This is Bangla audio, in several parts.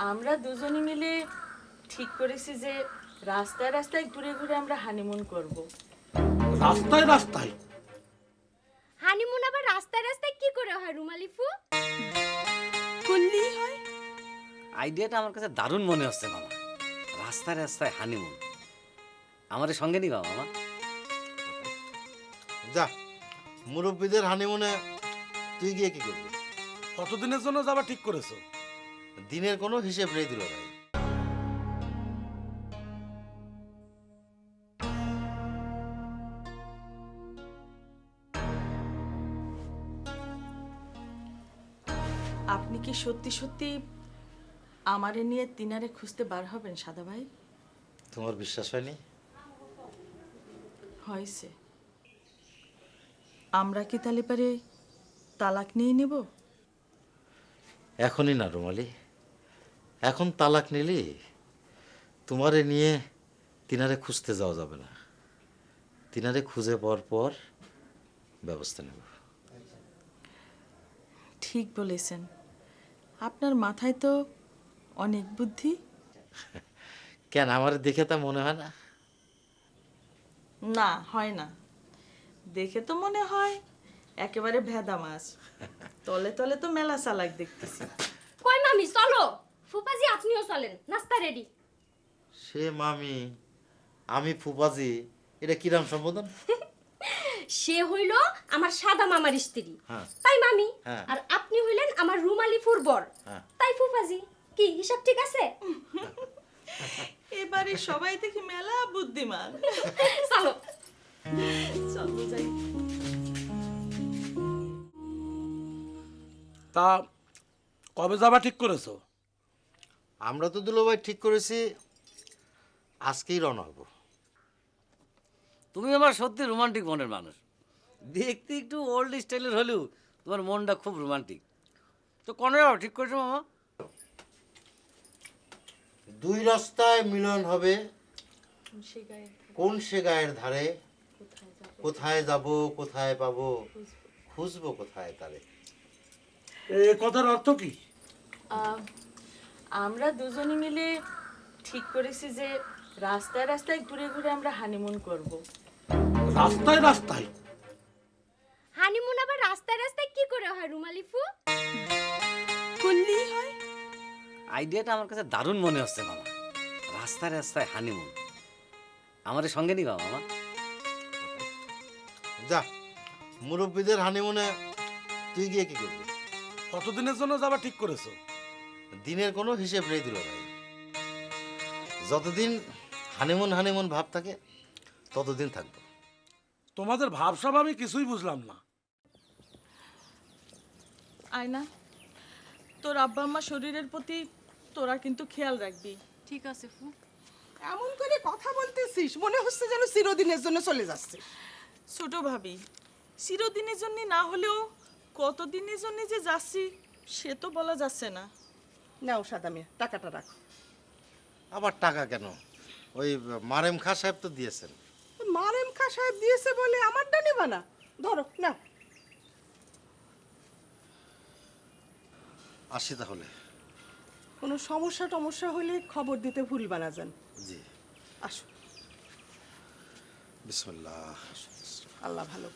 আমরা দুজনে মিলে ঠিক করেছি যে রাস্তায় রাস্তায় ঘুরে ঘুরে আমরা হানিমুন করব। রাস্তায় রাস্তায়? হানিমুন আবার রাস্তায় রাস্তায় কি করে হয় রুমালিফু? করলেই হয়। আইডিয়াটা আমার কাছে দারুণ মনে হচ্ছে মামা। রাস্তায় রাস্তায় হানিমুন আমাদের সঙ্গে নিবা মামা? যা, মুরব্বীদের হানিমুনে তুই গিয়ে কি করবি? কতদিনের জন্য যাবা ঠিক করেছো? দিনের কোনো হিসেব নেই দিল ভাই। আপনি কি সত্যি সত্যি আমারে নিয়ে তিনারে খুঁজতে বার হবেন সাদা ভাই? তোমার বিশ্বাস হয়নি? হয়েছে। আমরা কি তাহলে পারে তালাক নিয়ে নেব? এখনই না রুমালি, এখন তালাক নিলি তোমারে নিয়ে তিনারে খুঁজতে যাওয়া যাবে না। তিনারে খুঁজে পাওয়ার পর ব্যবস্থা নেব। ঠিক বলেছেন, আপনার মাথায় তো অনেক বুদ্ধি। কেন, আমার দেখে তা মনে হয় না? না, হয় না। দেখে তো মনে হয় একেবারে ভেদা মাছ। তলে তলে তো মেলা চালাক দেখতেছি। কই মামি চলো, ফুপাজি আপনিও চলেন, নাস্তা রেডি। সে মামি, আমি ফুপাজি, এটা কিরাম সম্বোধন? সে হইল আমার সাদা মামার স্ত্রী, হ্যাঁ। তাই মামি। হ্যাঁ। আর আপনি হইলেন আমার রুমালিফুর বর, হ্যাঁ। তাই ফুপাজি। কি হিসাব ঠিক আছে? এবারে সবাই দেখি মেলা বুদ্ধিমান। চলো। চলো যাই। তা কবে যাবা ঠিক করেছো? আমরা তো দুলো ভাই ঠিক করেছি আজকেই রওনা হবো। তুমি আমার সত্যি রোমান্টিক মনের মানুষ। দেখতে একটু ওল্ড স্টাইলের হলেও তোমার মনটা খুব রোমান্টিক। তো কোন যাও ঠিক করেছো মামা? দুই রাস্তায় মিলন হবে, কোন সে গায়ের ধারে, কোথায় যাব কোথায় পাবো, খুঁজবো কোথায় তারে। এ কথার অর্থ কি? আমরা দুজনে মিলে ঠিক করেছি যে রাস্তায় রাস্তায় ঘুরে ঘুরে আমরা হানিমুন করব। রাস্তায় রাস্তায়? হানিমুন আবার রাস্তায় রাস্তায় কি করে হয় রুমালিফু? করলেই হয়। আইডিয়াটা আমার কাছে দারুণ মনে হচ্ছে মামা। রাস্তায় রাস্তায় হানিমুন আমাদের সঙ্গে নিবা মামা? যা, মুরব্বীদের হানিমুনে তুই গিয়ে কি করবি? কতদিনের জন্য যাবা ঠিক করেছো? দিনের কোনো হিসেব নেই দিল ভাই। যতদিন হানিমুন হানিমুন ভাব থাকে ততদিন থাকবো। তোমাদের ভাবসাব আমি কিছুই বুঝলাম না। আয়না, তোর আব্বা আম্মা শরীরের প্রতি তোরা কিন্তু খেয়াল রাখবি। ঠিক আছে ফু। এমন করে কথা বলতেছিস মনে হচ্ছে যেন চিরদিনের জন্য চলে যাচ্ছে। ছোট ভাবি, চিরদিনের জন্য না হলেও কতদিনের জন্য যে যাচ্ছি সে তো বলা যাচ্ছে না। নাও সাদা মেয়ে, টাকাটা রাখো। আবার টাকা কেন? ওই মারেম খা সাহেব তো দিয়েছেন। মারেম খা সাহেব দিয়েছে বলে আমারটা নেবা না? ধরো নাও। আসি তাহলে। কোনো সমস্যা টমস্যা হলে খবর দিতে ভুলবা না যেন। জি। আসো। বিসমিল্লাহ। আল্লাহ ভালো।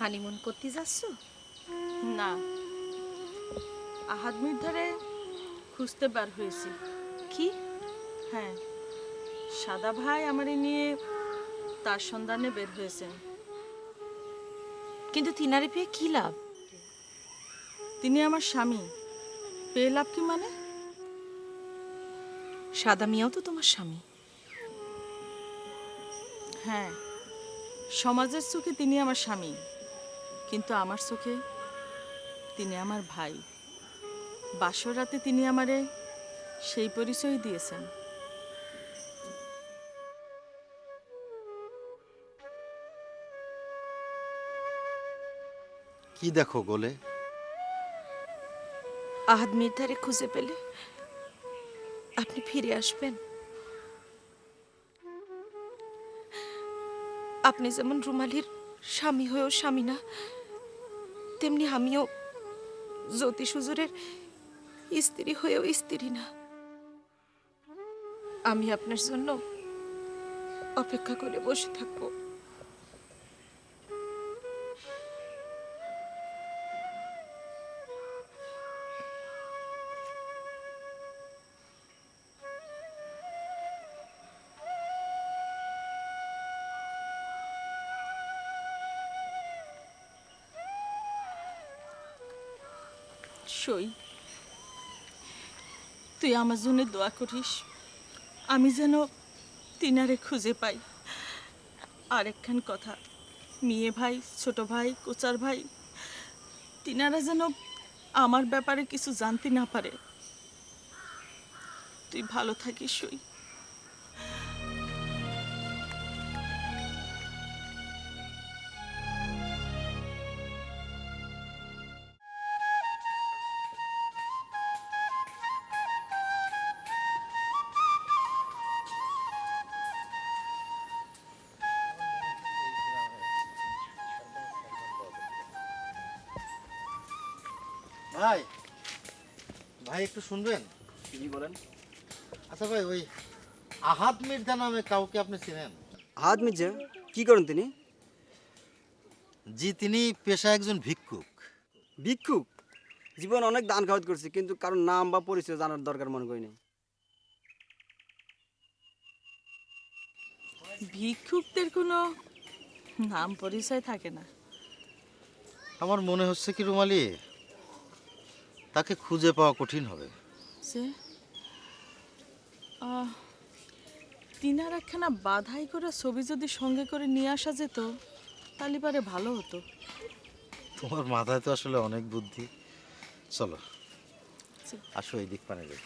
হানিমুন করতে যাচ্ছ? না, আহাদ মির্ধারে খুঁজতে বার হয়েছি। কি? হ্যাঁ, সাদা ভাই আমারে নিয়ে তার সন্ধানে বের হয়েছেন। কিন্তু তিনারে পেয়ে কি লাভ? তিনি আমার স্বামী, পেয়ে লাভ কি মানে? সাদা মিয়াও তো তোমার স্বামী। হ্যাঁ, সমাজের চোখে তিনি আমার স্বামী, কিন্তু আমার চোখে তিনি আমার ভাই। বাসর রাতে তিনি আমারে সেই পরিচয় দিয়েছেন। কি দেখো গোলে? আহাদ মির্ধারে খুঁজে পেলে আপনি ফিরে আসবেন। আপনি যেমন রুমালির স্বামী হয়েও স্বামী না, তেমনি আমিও জ্যোতিষ হুজুরের স্ত্রী হয়েও স্ত্রী না। আমি আপনার জন্য অপেক্ষা করে বসে থাকবো। সই, তুই আমার জন্য দোয়া করিস, আমি যেন তিনারে খুঁজে পাই। আর একখান কথা, মেয়ে ভাই, ছোট ভাই, কোচার ভাই, তিনারা যেন আমার ব্যাপারে কিছু জানতে না পারে। তুই ভালো থাকিস সই। ভাই, ভাই একটু শুনবেন? কি বলেন? আচ্ছা ভাই, ওই আহাদ মির্জা নামে কাউকে আপনি চিনেন? আহাদ মির্জা কি করেন তিনি? জি, তিনি পেশা একজন ভিক্ষুক। ভিক্ষুক? জীবন অনেক দান খাওয়াত করছি, কিন্তু কারণ নাম বা পরিচয় জানার দরকার মনে করি নাই। ভিক্ষুকদের কোনো নাম পরিচয় থাকে না। আমার মনে হচ্ছে কি রুমালি, তাকে খুঁজে পাওয়া কঠিন হবে। যে তিনার একখানা বাধাই করা ছবি যদি সঙ্গে করে নিয়ে আসা যেত, তাহলে পারে ভালো হতো। তোমার মাথায় তো আসলে অনেক বুদ্ধি। চলো জি। আসো, এই দিক পানে যাই।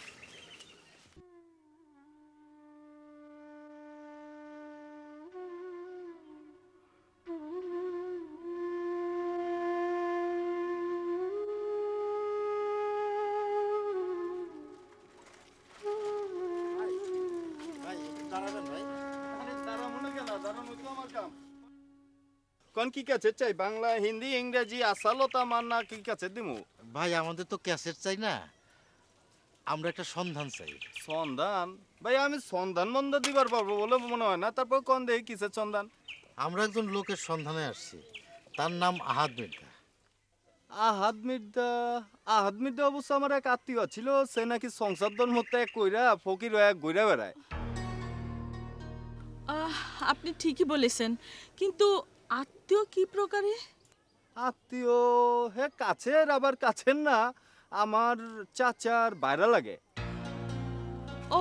কোন কি কাছে চাই? বাংলা, হিন্দি, ইংরেজি, আসালতা মান্না কি কাছে দিমু? ভাই, আমাদের তো ক্যাসেট চাই না, আমরা একটা সন্ধান চাই। সন্ধান? ভাই আমি সন্ধান মন্দা দিবার পারবো বলে মনে হয় না। তারপর কোন দেখি কিসের সন্ধান? আমরা একজন লোকের সন্ধানে আসছি, তার নাম আহাদ মির্জা। আহাদ মির্জা? আহাদ মির্জা অবশ্য আমার এক আত্মীয় ছিল, সে নাকি সংসার ধর্মতে কইরা ফকির হয়ে ঘুরে বেড়ায়। আপনি ঠিকই বলেছেন, কিন্তু আত্মীয় কি প্রকারে? আত্মীয়? হে কাছের, আবার কাছের না। আমার চাচার বাইরা লাগে। ও,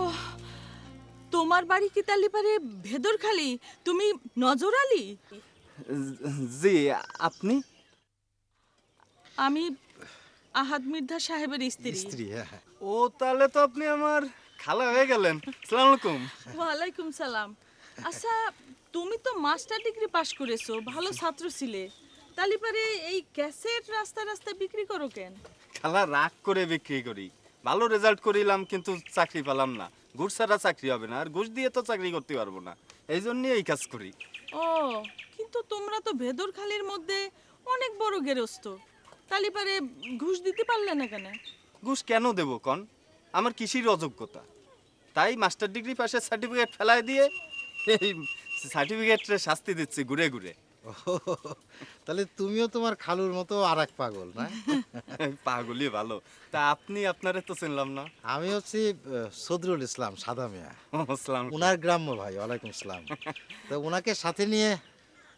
তোমার বাড়ি কি তালি পারে ভেদরখালি? তুমি নজর আলী? জি, আপনি? আমি আহাদ মির্জা সাহেবের স্ত্রী। স্ত্রী? হ্যাঁ। ও, তাহলে তো আপনি আমার খালা হয়ে গেলেন। আসসালামু আলাইকুম। ওয়ালাইকুম সালাম। আচ্ছা, তুমি তো মাস্টার ডিগ্রি পাশ করেছো, ভালো ছাত্র ছিলে, তালি পারে এই ক্যাসেট রাস্তায় রাস্তায় বিক্রি করো কেন? খালা, রাগ করে বিক্রি করি। ভালো রেজাল্ট করিলাম কিন্তু চাকরি পেলাম না। ঘুষ ছাড়া চাকরি হবে না, আর ঘুষ দিয়ে তো চাকরি করতে পারবো না। এই জন্যই এই কাজ করি। ও, কিন্তু তোমরা তো ভেদরখালির মধ্যে অনেক বড় গেরস্ত, তালি পারে ঘুষ দিতে পারলে না কেন? ঘুষ কেন দেবো কন? আমার কৃষির অযোগ্যতা, তাই মাস্টার ডিগ্রি পাশের সার্টিফিকেট ফেলায় দিয়ে এই সার্টিফিকেটের শাস্তি দিচ্ছি ঘুরে ঘুরে। তাহলে তুমিও তোমার খালুর মতো আর এক পাগল না? পাগলই ভালো। তা আপনি? আপনারে তো চিনলাম না। আমি হচ্ছি সদরুল ইসলাম, সাদা মিয়া, আসসালাম। উনার গ্রাম্য ভাই। ওয়ালাইকুম আসসালাম। তো উনাকে সাথে নিয়ে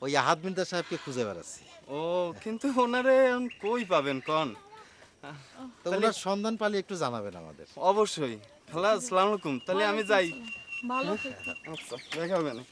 ওই আহাদ মির্জা সাহেবকে খুঁজে বেড়াচ্ছি। ও, কিন্তু ওনারে এখন কই পাবেন কন? তো ওনার সন্ধান পালি একটু জানাবেন আমাদের। অবশ্যই। খালা, আসসালামু আলাইকুম। তাহলে আমি যাই। ভালো থেকো। আচ্ছা, দেখা হবে না।